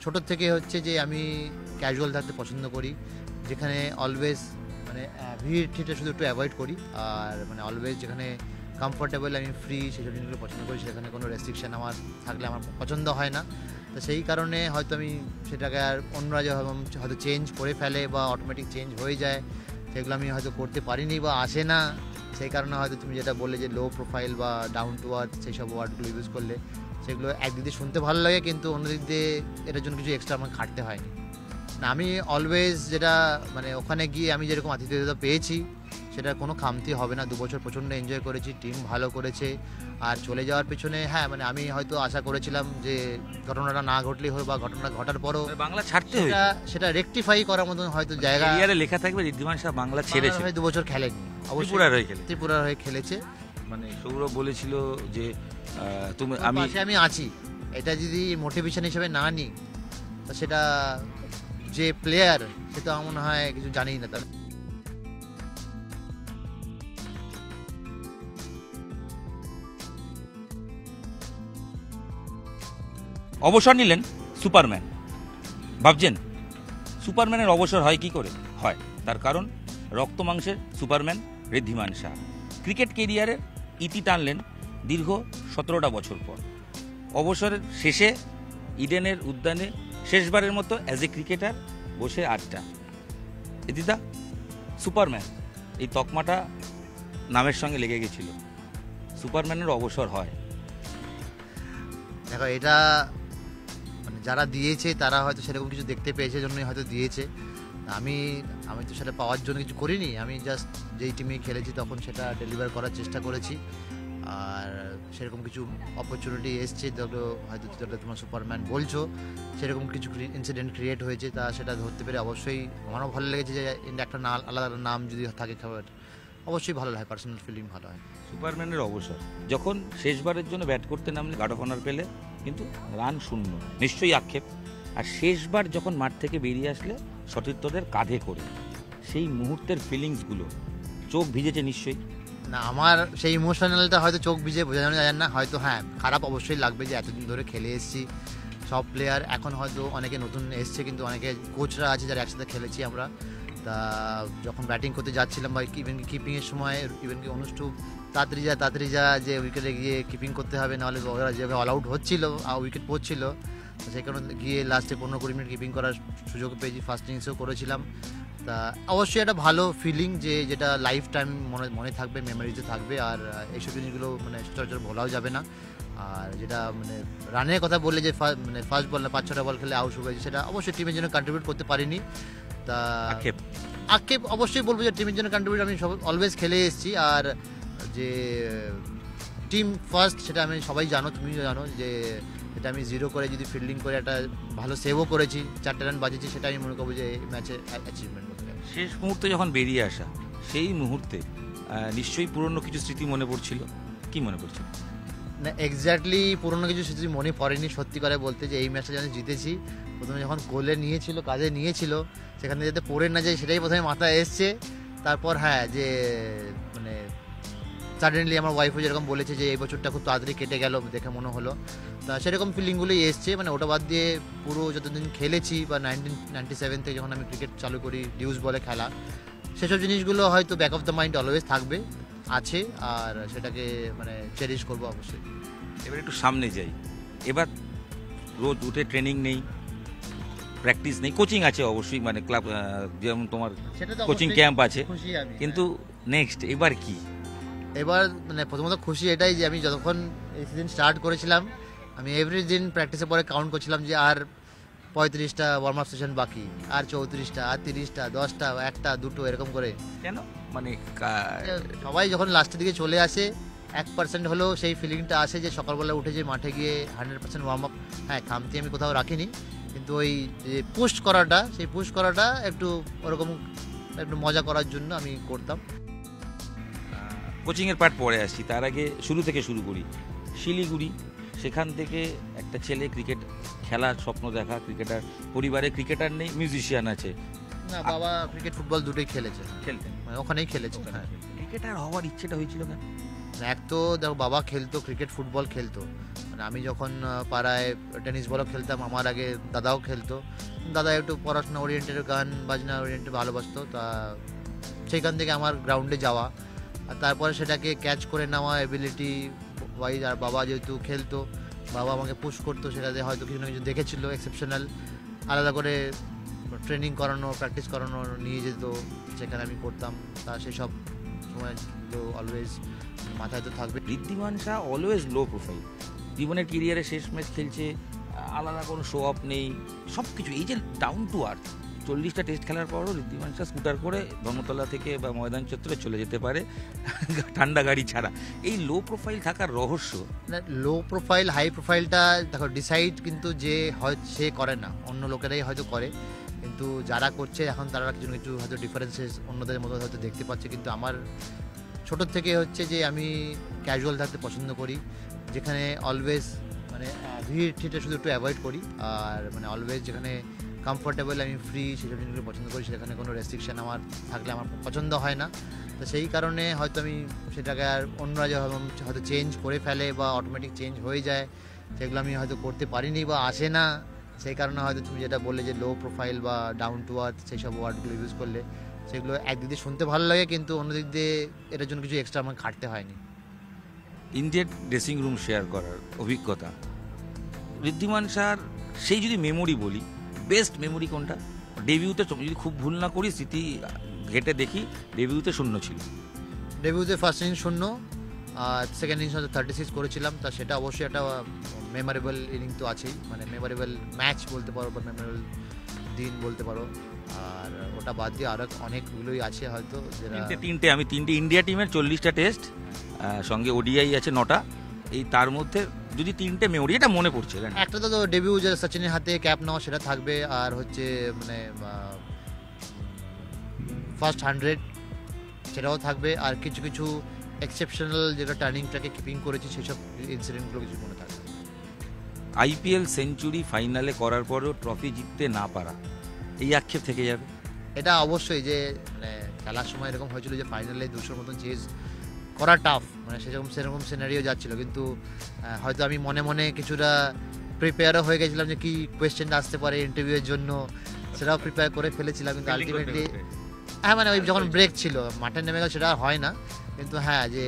ছোটোর থেকে হচ্ছে যে আমি ক্যাজুয়াল থাকতে পছন্দ করি, যেখানে অলওয়েজ মানে ভিড় ঠিটা শুধু একটু অ্যাভয়েড করি, আর মানে অলওয়েজ যেখানে কমফোর্টেবল আমি ফ্রি সেসব জিনিসগুলো পছন্দ করি, সেখানে কোনো রেস্ট্রিকশান আমার থাকলে আমার পছন্দ হয় না। তো সেই কারণে হয়তো আমি সেটাকে আর অন্যরা হয়তো চেঞ্জ করে ফেলে বা অটোমেটিক চেঞ্জ হয়ে যায়, সেগুলো আমি হয়তো করতে পারিনি বা আসে না। সেই কারণে হয়তো তুমি যেটা বললে যে লো প্রোফাইল বা ডাউন টু আর্থ সেই সব ওয়ার্ডগুলো ইউজ করলে সেগুলো একদিক দিয়ে শুনতে ভালো লাগে, কিন্তু অন্যদিক দিয়ে এটার জন্য কিছু এক্সট্রা আমাকে খাটতে হয়নি। না, আমি অলওয়েজ যেটা মানে ওখানে গিয়ে আমি যেরকম আতিথেয়তা পেয়েছি সেটার কোনো খামতি হবে না। 2 বছর প্রচণ্ড এনজয় করেছি, টিম ভালো করেছে। আর চলে যাওয়ার পেছনে হ্যাঁ মানে আমি হয়তো আশা করেছিলাম যে ঘটনাটা না ঘটলেই হয়, বা ঘটনাটা ঘটার পরও বাংলা ছাড়তে হয়েছে, সেটা রেকটিফাই করার মতন হয়তো জায়গা ক্যারিয়ারে লেখা থাকবে ঋদ্ধিমান শাহ বাংলা ছেড়েছে। 2 বছর খেলেনি, ত্রিপুরার হয়ে খেলে, ত্রিপুরার হয়ে খেলেছে। মানে সৌরভ বলেছিল যে তুমি আমি আছি, এটা যদি মোটিভেশন হিসেবে না নিই তা সেটা যে প্লেয়ার সে তো আমার মনে হয় কিছু জানেই না তার। অবসর নিলেন সুপারম্যান। ভাবছেন সুপারম্যানের অবসর হয় কি করে? হয় তার কারণ রক্ত মাংসের সুপারম্যান ঋদ্ধিমান শাহ ক্রিকেট কেরিয়ারের ইতি টানলেন দীর্ঘ 17টা বছর পর। অবসরের শেষে ইডেনের উদ্যানে শেষবারের মতো অ্যাজ এ ক্রিকেটার বসে আড্ডা। দিদা, সুপারম্যান এই তকমাটা নামের সঙ্গে লেগে গেছিল, সুপারম্যানের অবসর হয়। দেখো, এটা মানে যারা দিয়েছে তারা হয়তো সেরকম কিছু দেখতে পেয়েছে জন্যই হয়তো দিয়েছে। আমি তো সেটা পাওয়ার জন্য কিছু করিনি, আমি জাস্ট যেই টিমে খেলেছি তখন সেটা ডেলিভার করার চেষ্টা করেছি। আর সেরকম কিছু অপরচুনিটি এসছে, যেগুলো হয়তো যেটা তোমার সুপারম্যান বলছো সেরকম কিছু ইনসিডেন্ট ক্রিয়েট হয়েছে, তা সেটা ধরতে পেরে অবশ্যই আমারও ভালো লেগেছে যে একটা আলাদা নাম যদি থাকে খাবার অবশ্যই ভালো হয়, পার্সোনাল ফিলিং ভালো হয়। সুপারম্যানের অবসর যখন শেষবারের জন্য ব্যাট করতে নামলে গার্ড অফ অনার পেলে, কিন্তু রান শূন্য, নিশ্চয়ই আক্ষেপ। আর শেষবার যখন মাঠ থেকে বেরিয়ে আসলে সতীর্থদের কাঁধে করে, সেই মুহূর্তের ফিলিংসগুলো চোখ ভিজেছে নিশ্চয়ই। না, আমার সেই ইমোশনালটা হয়তো চোখ ভিজে বোঝানো যায় না, হয়তো হ্যাঁ খারাপ অবশ্যই লাগবে যে এতদিন ধরে খেলে এসেছি, সব প্লেয়ার এখন হয়তো অনেকে নতুন এসছে, কিন্তু অনেকে কোচরা আছে যারা একসাথে খেলেছি আমরা। তা যখন ব্যাটিং করতে যাচ্ছিলাম বা ইভেন কিপিংয়ের সময়, ইভেন কি অনুষ্ঠুপ তাড়াতাড়ি যা যে উইকেটে গিয়ে কিপিং করতে হবে, নাহলে ওরা যেভাবে অল আউট হচ্ছিল উইকেট পড়ছিল, সেই কারণে গিয়ে লাস্টে 15-20 মিনিট কিপিং করার সুযোগ পেয়েছি, ফার্স্ট ইনিংসেও করেছিলাম। তা অবশ্যই একটা ভালো ফিলিং যেটা লাইফ টাইম মনে থাকবে, মেমোরিতে থাকবে। আর এইসব জিনিসগুলো মানে সচরাচর ভোলাও যাবে না। আর যেটা মানে রানের কথা বললে যে মানে ফার্স্ট বল না 5-6টা বল খেলে আউট হয়ে গেছে, সেটা অবশ্যই টিমের জন্য কন্ট্রিবিউট করতে পারিনি। তা আক্ষেপ অবশ্যই বলবো যে টিমের জন্য কন্ট্রিবিউট আমি অলওয়েজ খেলে এসেছি। আর যে টিম ফার্স্ট সেটা আমি সবাই জানো, তুমিও জানো যে এটা আমি 0 করে যদি ফিল্ডিং করে একটা ভালো সেভও করেছি, 4টে রান বাজিয়েছি, সেটা আমি মনে করবো যে এই ম্যাচে অ্যাচিভমেন্ট। শেষ মুহূর্তে যখন বেরিয়ে আসা, সেই মুহূর্তে নিশ্চয়ই পুরনো কিছু স্মৃতি মনে পড়ছিল। কি মনে পড়ছিল? না, এক্স্যাক্টলি পুরনো কিছু স্মৃতি মনে পড়েনি সত্যি করে বলতে, যে এই ম্যাচটা যখন জিতেছি, প্রথমে যখন কোলে নিয়েছিল, কাজে নিয়েছিল, সেখানে যাতে পড়ে না যায় সেটাই প্রথমে মাথায় এসছে। তারপর হ্যাঁ, যে মানে সাডেনলি আমার ওয়াইফও যেরকম বলেছে যে এই বছরটা খুব তাড়াতাড়ি কেটে গেল দেখে মনে হলো, তা সেরকম ফিলিংগুলোই এসছে। মানে ওটা বাদ দিয়ে পুরো যতদিন খেলেছি বা 1997 থেকে যখন আমি ক্রিকেট চালু করি ডিউস বলে খেলা, সেসব জিনিসগুলো হয়তো back of the mind always থাকবে, আছে, আর সেটাকে মানে চেরিশ করবো অবশ্যই। এবার একটু সামনে যাই। এবার রোজ উঠে ট্রেনিং নেই, প্র্যাকটিস নেই, কোচিং আছে অবশ্যই, মানে ক্লাব যেমন তোমার কোচিং ক্যাম্প আছে, কিন্তু নেক্সট এবার কি? এবার মানে প্রথমত খুশি এটাই যে আমি যতক্ষণ এই সিজন স্টার্ট করেছিলাম, আমি এভরি দিন প্র্যাকটিসের পরে কাউন্ট করছিলাম যে আর 35টা ওয়ার্ম আপ সেশন বাকি, আর 34টা, আর 30টা, 10টা, 1টা, 2টো এরকম করে। কেন? মানে সবাই যখন লাস্টের দিকে চলে আসে 1% হলেও সেই ফিলিংটা আসে যে সকালবেলা উঠে যে মাঠে গিয়ে 100% ওয়ার্ম আপ, হ্যাঁ খামতি আমি কোথাও রাখিনি, কিন্তু ওই যে পুশ করাটা, সেই পুশ করাটা একটু ওরকম একটু মজা করার জন্য আমি করতাম। কোচিংয়ের পার্ট পরে আসছি, তার আগে শুরু থেকে শুরু করি। শিলিগুড়ি, সেখান থেকে একটা ছেলে ক্রিকেট খেলার স্বপ্ন দেখা, ক্রিকেটার পরিবারে ক্রিকেটার নেই, মিউজিশিয়ান আছে। না, বাবা ক্রিকেট ফুটবল দুটোই খেলতেন, মানে ওখানেই খেলেছে। ক্রিকেটার হওয়ার ইচ্ছেটা হয়েছিল কেন? এক তো দেখো বাবা খেলতো ক্রিকেট ফুটবল খেলতো, মানে আমি যখন পাড়ায় টেনিস বলও খেলতাম, আমার আগে দাদাও খেলতো। দাদা একটু পড়াশোনা ওরিয়েন্টেড, গান বাজনা ওরিয়েন্টেড ভালোবাসতো, তা সেইখান থেকে আমার গ্রাউন্ডে যাওয়া আর তারপরে সেটাকে ক্যাচ করে নেওয়া এবিলিটি ওয়াইজ। আর বাবা যেহেতু খেলতো, বাবা আমাকে পুশ করতো, সেটাতে হয়তো কিছু না কিছু দেখেছিল এক্সেপশনাল, আলাদা করে ট্রেনিং করানো প্র্যাকটিস করানো নিয়ে যেত, সেখানে আমি করতাম। তা সেসব সময় তো অলওয়েজ মাথায় তো থাকবে। Wriddhiman Saha always low profile, জীবনের কেরিয়ারে শেষ ম্যাচ খেলছে, আলাদা কোনো শো অফ নেই, সব কিছু এই যে ডাউন টু আর্থ। 40টা টেস্ট খেলার পরও ঋদ্ধিমান শাহ স্কুটার করে ধর্মতলা থেকে বা ময়দান চত্বরে চলে যেতে পারে ঠান্ডা গাড়ি ছাড়া। এই লো প্রোফাইল থাকার রহস্য? লো প্রোফাইল হাই প্রোফাইলটা দেখো ডিসাইড কিন্তু যে হয় সে করে না, অন্য লোকেরাই হয়তো করে, কিন্তু যারা করছে এখন তারা কিছু কিছু হয়তো ডিফারেন্সেস অন্যদের মধ্যে হয়তো দেখতে পাচ্ছে। কিন্তু আমার ছোটোর থেকে হচ্ছে যে আমি ক্যাজুয়াল থাকতে পছন্দ করি, যেখানে অলওয়েজ মানে ভিড় ঠিটা শুধু একটু অ্যাভয়েড করি, আর মানে অলওয়েজ যেখানে কমফোর্টেবল আমি ফ্রি সেসব জিনিসগুলো পছন্দ করি, সেখানে কোনো রেস্ট্রিকশান আমার থাকলে আমার পছন্দ হয় না। তো সেই কারণে হয়তো আমি সেটাকে আর অন্যরা হয়তো চেঞ্জ করে ফেলে বা অটোমেটিক চেঞ্জ হয়ে যায়, সেগুলো আমি হয়তো করতে পারিনি বা আসে না। সেই কারণে হয়তো তুমি যেটা বললে যে লো প্রোফাইল বা ডাউন টু আর্থ সেই সব ওয়ার্ডগুলো ইউজ করলে সেগুলো একদিক দিয়ে শুনতে ভালো লাগে, কিন্তু অন্যদিক দিয়ে এটার জন্য কিছু এক্সট্রা আমার খাটতে হয়নি। ইন্ডিয়ার ড্রেসিং রুম শেয়ার করার অভিজ্ঞতা, ঋদ্ধিমান শাহর সেই যদি মেমোরি বলি, বেস্ট মেমোরি কোনটা? ডেবিউতে যদি খুব ভুল না করি, স্মৃতি ঘেটে দেখি ডেবিউতে 0 ছিল। ডেবিউতে ফার্স্ট ইনিংস 0, আর সেকেন্ড ইনিংস হয়তো 36 করেছিলাম। তা সেটা অবশ্যই একটা মেমোরেবল ইনিংস তো আছেই, মানে মেমোরেবল ম্যাচ বলতে পারো বা মেমোরেবল দিন বলতে পারো। আর ওটা বাদ দিয়ে আরও অনেকগুলোই আছে হয়তো, তিনটে আমি তিনটে ইন্ডিয়া টিমের 40টা টেস্ট, সঙ্গে ওডিআই আছে 9টা, এই তার মধ্যে যদি তিনটে মেমোরি এটা মনে পড়ছে। একটা তো ডেবিউ যে সচিনের হাতে ক্যাপ নেওয়া সেটা থাকবে, আর হচ্ছে মানে ফার্স্ট 100 সেটাও থাকবে, আর কিছু কিছু এক্সেপশনাল যেটা টার্নিংটাকে কিপিং করেছি সেসব ইনসিডেন্টগুলো কিছু মনে থাকবে। আইপিএল সেঞ্চুরি ফাইনালে করার পরেও ট্রফি জিততে না পারা, এই আক্ষেপ থেকে যাবে? এটা অবশ্যই, যে মানে খেলার সময় এরকম হয়েছিল যে ফাইনালে 200 মতন চেজ করা টাফ, মানে সেরকম সিনারিও যাচ্ছিল, কিন্তু হয়তো আমি মনে মনে কিছুটা প্রিপেয়ারও হয়ে গেছিলাম যে কি কোয়েশ্চেনটা আসতে পারে ইন্টারভিউয়ের জন্য, সেটাও প্রিপেয়ার করে ফেলেছিলাম। কিন্তু আলটিমেটলি হ্যাঁ মানে ওই যখন ব্রেক ছিল মাঠে নেমে গেল সেটা হয় না, কিন্তু হ্যাঁ যে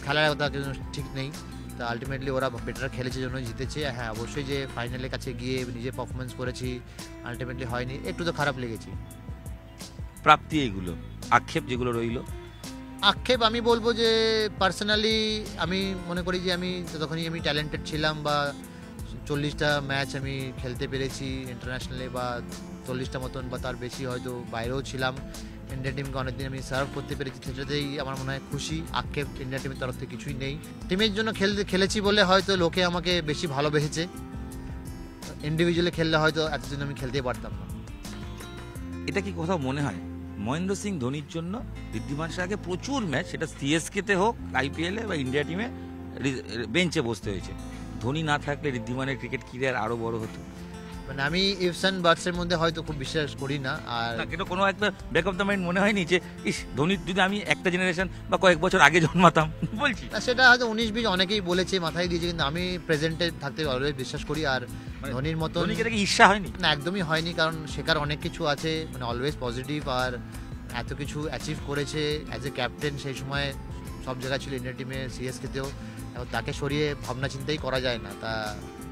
খেলার কথা কিছু ঠিক নেই। তো আলটিমেটলি ওরা বেটার খেলেছে জন্য জিতেছে। হ্যাঁ অবশ্যই যে ফাইনালের কাছে গিয়ে নিজে পারফরমেন্স করেছি, আলটিমেটলি হয়নি, একটু তো খারাপ লেগেছে। প্রাপ্তি এইগুলো, আক্ষেপ যেগুলো রইল? আক্ষেপ আমি বলবো যে পার্সোনালি আমি মনে করি যে আমি যতক্ষণই আমি ট্যালেন্টেড ছিলাম বা 40টা ম্যাচ আমি খেলতে পেরেছি ইন্টারন্যাশনালে, বা 40টা মতন বা তার বেশি হয়তো বাইরেও ছিলাম, ইন্ডিয়া টিমকে অনেকদিন আমি সার্ভ করতে পেরেছি, সেটাতেই আমার মনে হয় খুশি। আক্ষেপ ইন্ডিয়া টিমের তরফ থেকে কিছুই নেই। টিমের জন্য খেলেছি বলে হয়তো লোকে আমাকে বেশি ভালোবেসেছে, ইন্ডিভিজুয়ালি খেললে হয়তো এতদিন আমি খেলতেই পারতাম না। এটা কি কোথাও মনে হয় মহেন্দ্র সিং ধোনির জন্য ঋদ্ধিমান শাহকে প্রচুর ম্যাচ, সেটা সিএসকেতে হোক, আইপিএলে বা ইন্ডিয়া টিমে বেঞ্চে বসতে হয়েছে? ধোনি না থাকলে ঋদ্ধিমানের ক্রিকেট ক্যারিয়ার আরো বড় হতো? মানে আমি ইফস অ্যান্ড বাটসের মধ্যে হয়তো খুব বিশ্বাস করি না। আর এটা কোনো একটা ব্যাক অফ দ্য মাইন্ড মনে হয়নি যে ইস ধোনির যদি আমি একটা জেনারেশন বা কয়েক বছর আগে জন্মাতাম? বলছি না, সেটা হয়তো 19-20 অনেকেই বলেছে, মাথায় দিয়েছে, কিন্তু আমি প্রেজেন্টে থাকতে অলওয়েজ বিশ্বাস করি। আর ধোনির মতো ঈর্ষা হয়নি? না, একদমই হয়নি, কারণ শেখার অনেক কিছু আছে, মানে অলওয়েজ পজিটিভ। আর এত কিছু অ্যাচিভ করেছে অ্যাজ এ ক্যাপ্টেন, সেই সময় সব জায়গায় ছিল, ইন্ডিয়া টিমে, সিএসকেতেও। এখন তাকে সরিয়ে ভাবনা চিন্তাই করা যায় না। তা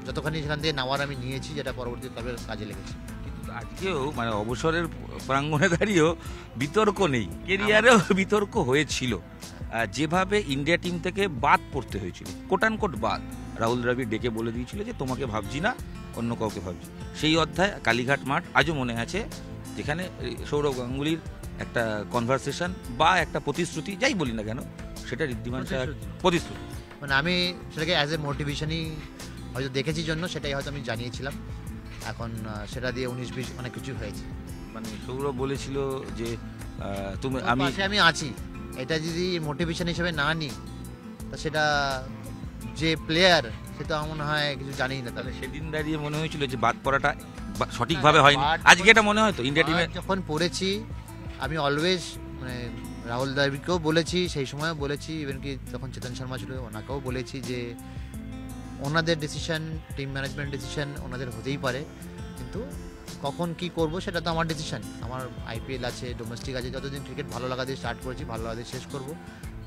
যতখানি সেখান থেকে নেওয়ার আমি নিয়েছি, যেটা পরবর্তীকালে কাজে লেগেছে। কিন্তু আজকেও মানে অবসরের প্রাঙ্গণে দাঁড়িয়েও বিতর্ক নেই, কেরিয়ারেও বিতর্ক হয়েছিল। যেভাবে ইন্ডিয়া টিম থেকে বাদ পড়তে হয়েছিল, কোটানকোট বাদ, রাহুল দ্রাবিড় ডেকে বলে দিয়েছিল যে তোমাকে ভাবছি না, অন্য কাউকে ভাবছি। সেই অধ্যায় কালীঘাট মাঠ আজও মনে আছে, যেখানে সৌরভ গাঙ্গুলির একটা কনভারসেশন বা একটা প্রতিশ্রুতি, যাই বলি না কেন, সেটা ঋদ্ধিমান শাহ প্রতিশ্রুতি, মানে আমি সেটাকে অ্যাজ এ মোটিভেশনই হয়তো দেখেছি জন্য সেটাই হয়তো আমি জানিয়েছিলাম। এখন সেটা দিয়ে 19-20 অনেক কিছু হয়েছে। মানে সৌরভ বলেছিল যে তুমি আমি আছি, এটা যদি মোটিভেশন হিসেবে না নিই তা সেটা যে প্লেয়ার সেটা আমার মনে হয় কিছু জানি না। তাহলে সেদিন দাঁড়িয়ে মনে হয়েছিল যে বাদ পড়াটা সঠিকভাবে হয়নি, আজকে এটা মনে হয় তো ইন্ডিয়া টিমে যখন পড়েছি আমি অলওয়েজ মানে রাহুল দ্রাবিড়কেও বলেছি, সেই সময়ও বলেছি, ইভেন কি যখন চেতন শর্মা ছিল ওনাকেও বলেছি যে ওনাদের ডিসিশন, টিম ম্যানেজমেন্ট ডিসিশন ওনাদের হতেই পারে, কিন্তু কখন কি করব সেটা তো আমার ডিসিশন। আমার আইপিএল আছে, ডোমেস্টিক আছে, যতদিন ক্রিকেট ভালো লাগা দিয়ে স্টার্ট করেছি ভালো লাগা দিয়ে শেষ করব।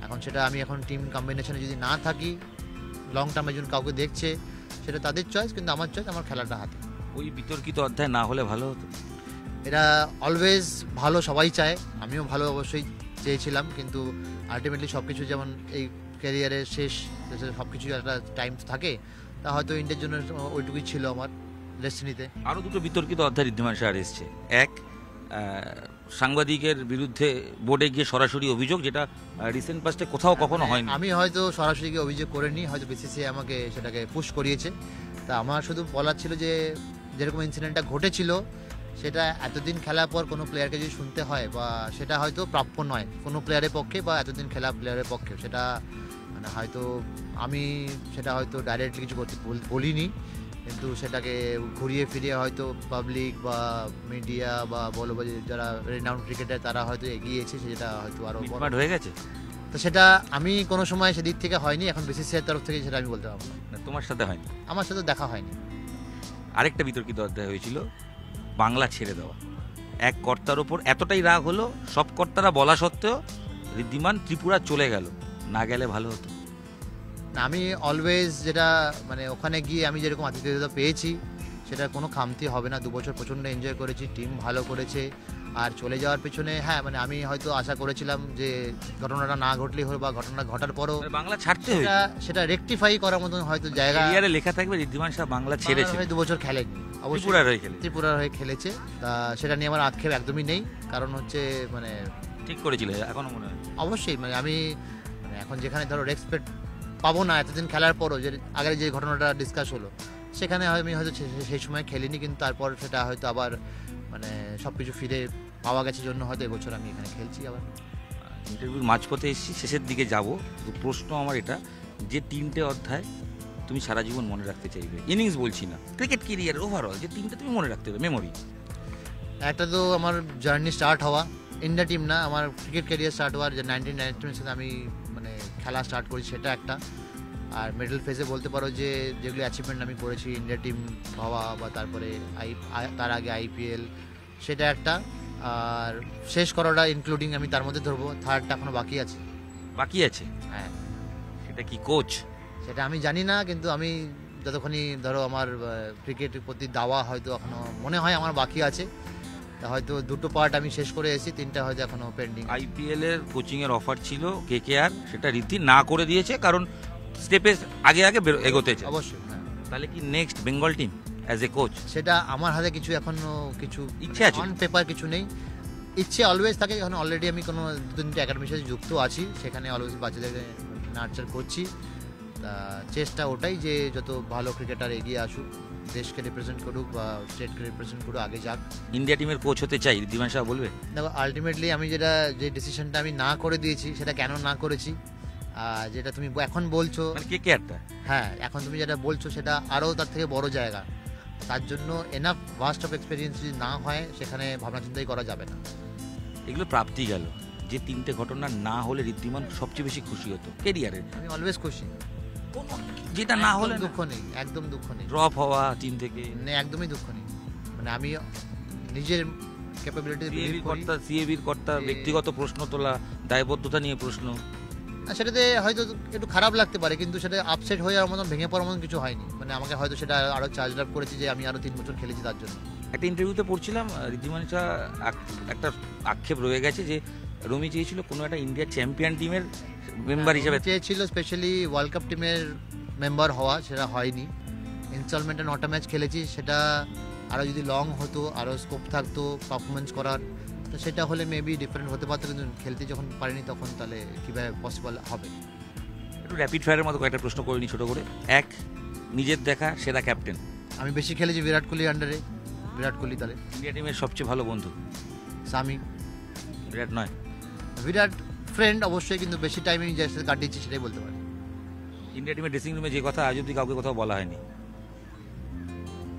এখন সেটা আমি এখন টিম কম্বিনেশনে যদি না থাকি, লং টার্মে যদি কাউকে দেখছে সেটা তাদের চয়েস, কিন্তু আমার চয়েস আমার খেলাটা হাতে। ওই বিতর্কিত অধ্যায় না হলে ভালো হতো। এরা অলওয়েজ ভালো সবাই চায়, আমিও ভালো অবশ্যই চেয়েছিলাম, কিন্তু আলটিমেটলি সব কিছু যেমন এই ক্যারিয়ারের শেষ সব কিছু একটা টাইম থাকে, তা হয়তো ইন্ডিয়ার জন্য ওইটুকুই ছিল আমার ডেস্টিনিতে। আরও দুটো বিতর্কিত অধ্যায় ঋদ্ধিমান সাহার এসছে। এক, সাংবাদিকের বিরুদ্ধে বোর্ডে গিয়ে সরাসরি অভিযোগ, যেটা রিসেন্ট পাস্টে কোথাও কখনো হয়নি। আমি হয়তো সরাসরি গিয়ে অভিযোগ করিনি, হয়তো বিসিসিআই আমাকে সেটাকে পুশ করিয়েছে। তা আমার শুধু বলার ছিল যে যেরকম ইনসিডেন্টটা ঘটেছিল সেটা এতদিন খেলার পর কোনো প্লেয়ারকে যদি শুনতে হয়, বা সেটা হয়তো প্রাপ্য নয় কোনো প্লেয়ারের পক্ষে, বা এতদিন খেলা প্লেয়ারের পক্ষে, সেটা মানে হয়তো আমি সেটা হয়তো ডাইরেক্টলি কিছু করতে বলিনি, কিন্তু সেটাকে ঘুরিয়ে ফিরিয়ে হয়তো পাবলিক বা মিডিয়া বা বলো বা যারা রেনাউন্ড ক্রিকেটার তারা হয়তো এগিয়েছে, সেটা হয়তো আরও মিটমাট হয়ে গেছে। তো সেটা আমি কোনো সময় সেদিক থেকে হয়নি, এখন বিসিসিআইয়ের তরফ থেকে সেটা আমি বলতে পারবো না। তোমার সাথে হয়নি? আমার সাথে দেখা হয়নি। আরেকটা বিতর্কিত অধ্যায় হয়েছিল বাংলা ছেড়ে দেওয়া। এক কর্তার ওপর এতটাই রাগ হলো, সব কর্তারা বলা সত্ত্বেও ঋদ্ধিমান ত্রিপুরা চলে গেল, না গেলে ভালো হতো। না, আমি অলওয়েজ যেটা মানে ওখানে গিয়ে আমি যেরকম আতিথেয়তা পেয়েছি সেটার কোনো খামতি হবে না। 2 বছর প্রচণ্ড এনজয় করেছি, টিম ভালো করেছে। আর চলে যাওয়ার পেছনে হ্যাঁ মানে আমি হয়তো আশা করেছিলাম যে ঘটনাটা না ঘটলেই হলো, বা ঘটনা ঘটার পরও বাংলা ছাড়তে হয়েছে, সেটা রেকটিফাই করার মতন হয়তো জায়গা ক্যারিয়ারে লেখা থাকবে ঋদ্ধিমান সাহা বাংলা ছেড়েছে। 2 বছর খেলেনি, ত্রিপুরার হয়ে খেলে, ত্রিপুরার হয়ে খেলেছে। তা সেটা নিয়ে আমার আক্ষেপ একদমই নেই, কারণ হচ্ছে মানে ঠিক করেছিল এখনো মনে হয়। অবশ্যই মানে আমি মানে এখন যেখানে ধরো রেসপেক্ট পাবো না এতদিন খেলার পরও, যে আগে যে ঘটনাটা ডিসকাস হলো সেখানে আমি হয়তো সেই সময় খেলিনি, কিন্তু তারপর সেটা হয়তো আবার মানে সব কিছু ফিরে পাওয়া গেছে জন্য হয়তো এবছর আমি এখানে খেলছি আবার। ইন্টারভিউর মাঝপথে এসেছি, শেষের দিকে যাব। তো প্রশ্ন আমার এটা, যে 3টে অধ্যায় তুমি সারা জীবন মনে রাখতে চাইবে, ইনিংস বলছি না, ক্রিকেট কেরিয়ার ওভারঅল যে 3টে তুমি মনে রাখতে হবে মেমোরি। একটা তো আমার জার্নি স্টার্ট হওয়া, ইন্ডিয়া টিম না, আমার ক্রিকেট ক্যারিয়ার স্টার্ট হওয়ার যে 1992 সালে আমি মানে খেলা স্টার্ট করি সেটা একটা। আর মিডল ফেজে বলতে পারো যে যেগুলো অ্যাচিভমেন্ট আমি করেছি, ইন্ডিয়া টিম হওয়া বা তারপরে তার আগে আইপিএল, সেটা একটা। আর শেষ করাটা ইনক্লুডিং আমি তার মধ্যে ধরবো, থার্ডটা এখনো বাকি আছে। বাকি আছে? হ্যাঁ। সেটা কি কোচ? সেটা আমি জানি না, কিন্তু আমি যতক্ষণই ধরো আমার ক্রিকেটের প্রতি দাওয়া হয়তো এখনো মনে হয় আমার বাকি আছে। তা হয়তো 2টো পার্ট আমি শেষ করে এসেছি, 3টা হয়তো এখনো পেন্ডিং। আইপিএল এর কোচিং এর অফার ছিল কেকেআর, সেটা ঋদ্ধি না করে দিয়েছে কারণ স্টেপে আগে আগে এগোতে চায়। অবশ্যই হ্যাঁ। তাহলে কি next Bengal team as a coach? সেটা আমার হাতে কিছু এখনো কিছু ইচ্ছে আছে, অন পেপার কিছু নেই। ইচ্ছে অলওয়েজ থাকে, এখন অলরেডি আমি কোনো 2-3টে একাডেমির সাথে যুক্ত আছি, সেখানে অলওয়েজ বাচ্চাদেরকে নার্চার করছি। তা চেষ্টা ওটাই যে যত ভালো ক্রিকেটার এগিয়ে আসুক, দেশকে রিপ্রেজেন্ট করুক বা স্টেটকে রিপ্রেজেন্ট করুক, আগে যাক। ইন্ডিয়া টিমের কোচ হতে চাই ঋদ্ধিমান সাহা বলবে? দেখো আলটিমেটলি আমি যে ডিসিশনটা আমি না করে দিয়েছি সেটা কেন না করেছি, যেটা তুমি এখন বলছো মানে কেকেআরটা, হ্যাঁ এখন তুমি যেটা বলছো সেটা আরও তার থেকে বড় জায়গা, তার জন্য এনাফ ভাস্ট অফ এক্সপিরিয়েন্স যদি না হয় সেখানে ভাবনা চিন্তাই করা যাবে না। এগুলো প্রাপ্তি গেল, যে 3টে ঘটনা না হলে ঋদ্ধিমান সবচেয়ে বেশি খুশি হতো ক্যারিয়ারে। আমি অলওয়েজ খুশি, যেটা না হলে দুঃখ নেই, একদম দুঃখ নেই। ড্রপ হওয়া টিম থেকে একদমই দুঃখ নেই, মানে আমি নিজের ক্যাপাবিলিটি সিএবির কর্তা ব্যক্তিগত প্রশ্ন তোলা, দায়বদ্ধতা নিয়ে প্রশ্ন, সেটাতে হয়তো একটু খারাপ লাগতে পারে, কিন্তু সেটা আপসেট হয়ে যাওয়ার মতন ভেঙে পড়ার মতন কিছু হয়নি। মানে আমাকে হয়তো সেটা আরো চার্জ আপ করেছি যে আমি আরো 3 বছর খেলেছি তার জন্য। একটা ইন্টারভিউতে পড়ছিলাম ঋদ্ধিমান সাহা একটা আক্ষেপ রয়ে গেছে যে রমি চেয়েছিল কোনো একটা ইন্ডিয়া চ্যাম্পিয়ন টিমের মেম্বার হিসেবে, চেয়েছিল স্পেশালি ওয়ার্ল্ড কাপ টিমের মেম্বার হওয়া, সেটা হয়নি। ইনস্টলমেন্টে 9টা ম্যাচ খেলেছি, সেটা আরও যদি লং হতো, আরও স্কোপ থাকতো পারফরমেন্স করার, তো সেটা হলে মেবি ডিফারেন্ট হতে পারতো, কিন্তু খেলতে যখন পারিনি তখন তাহলে কীভাবে পসিবল হবে। একটু র্যাপিড ফায়ারের মতো কয়েকটা প্রশ্ন করে নি ছোটো করে। এক, নিজের দেখা সেরা ক্যাপ্টেন? আমি বেশি খেলেছি বিরাট কোহলির আন্ডারে, বিরাট কোহলি। তাহলে ইন্ডিয়া টিমের সবচেয়ে ভালো বন্ধু? সামি। বিরাট নয়? বিরাট ফ্রেন্ড অবশ্যই, কিন্তু বেশি টাইম আমি যার সাথে কাটিয়েছি সেটাই বলতে পারি। ইন্ডিয়া টিমের ড্রেসিং রুমে যে কথা আজ অব্দি কাউকে কোথাও বলা হয়নি,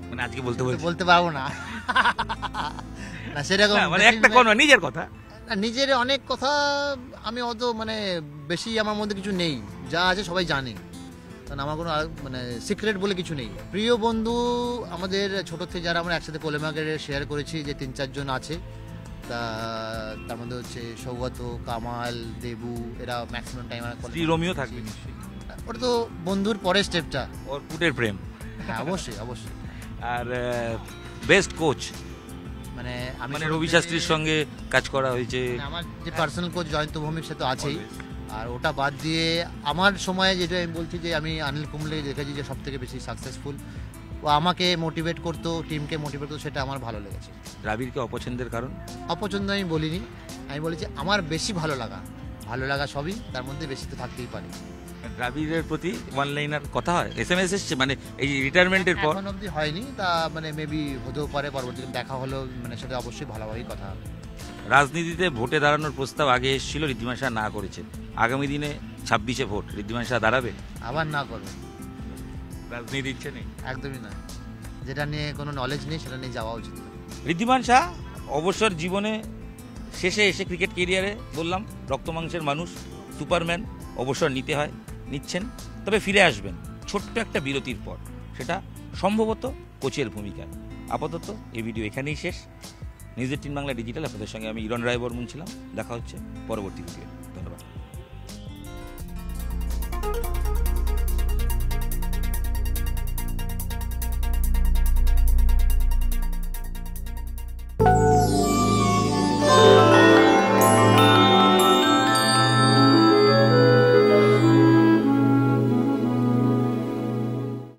মানে আজকে বলতে বলতে পারবো না, না সেরকম মানে একটা কোন নিজের কথা, আর নিজের অনেক কথা আমি অত মানে বেশি আমার মধ্যে কিছু নেই, যা আছে সবাই জানে, কারণ আমার কোনো মানে সিক্রেট বলে কিছু নেই। প্রিয় বন্ধু আমাদের ছোট থেকে যারা আমরা একসাথে কোলেমাকে শেয়ার করেছি, যে 3-4 জন আছে, তার মধ্যে হচ্ছে সৌগত, কামাল, দেবু, এরা ম্যাক্সিমাম টাইম রোমিও থাকবে নিশ্চয়ই। ওটা তো বন্ধুর পরের স্টেপটা। অর্কুটের প্রেম। হ্যাঁ অবশ্যই অবশ্যই। আর বেস্ট কোচ মানে আমি মানে রবি শাস্ত্রীর সঙ্গে কাজ করা হয়েছে। আমার যে পার্সোনাল কোচ জয়ন্ত ভৌমিক সে তো আছেই, আর ওটা বাদ দিয়ে আমার সময় যেটা আমি বলছি যে আমি অনিল কুম্বলে দেখেছি যে সব থেকে বেশি সাকসেসফুল, ও আমাকে মোটিভেট করতো, টিমকে মোটিভেট করতো, সেটা আমার ভালো লেগেছে। দ্রাবিড়কে অপছন্দের কারণ? অপছন্দ আমি বলিনি, আমি বলেছি আমার বেশি ভালো লাগা সবই, তার মধ্যে বেশি তো থাকতেই পারে। দ্রাবিড়ের প্রতি ওয়ান লাইনার কথা হয়, SMS এসছে মানে এই রিটায়ারমেন্টের পর? এখন অবধি হয়নি, তা মানে মেবি হতেও পারে, পরবর্তীতে দেখা হলেও মানে সেটা অবশ্যই ভালোভাবেই কথা হবে। রাজনীতিতে ভোটে দাঁড়ানোর প্রস্তাব আগে এসেছিল, ঋদ্ধিমান শাহ না করেছে। আগামী দিনে 26-এ ভোট, ঋদ্ধিমান শাহ দাঁড়াবে? আবার না করবে, রাজনীতি ইচ্ছে নেই? একদমই না, যেটা নিয়ে কোনো নলেজ নেই সেটা নিয়ে যাওয়া উচিত না। ঋদ্ধিমান শাহ অবসর জীবনে শেষে এসে ক্রিকেট কেরিয়ারে বললাম রক্ত মাংসের মানুষ, সুপারম্যান, অবসর নিতে হয়, নিচ্ছেন, তবে ফিরে আসবেন ছোট্ট একটা বিরতির পর, সেটা সম্ভবত কোচের ভূমিকা। আপাতত এই ভিডিও এখানেই শেষ। নিউজ 18 বাংলা ডিজিটাল, আপনাদের সঙ্গে আমি ইরণ রায় বর্মন ছিলাম। দেখা হচ্ছে পরবর্তী ভিডিও। ধন্যবাদ।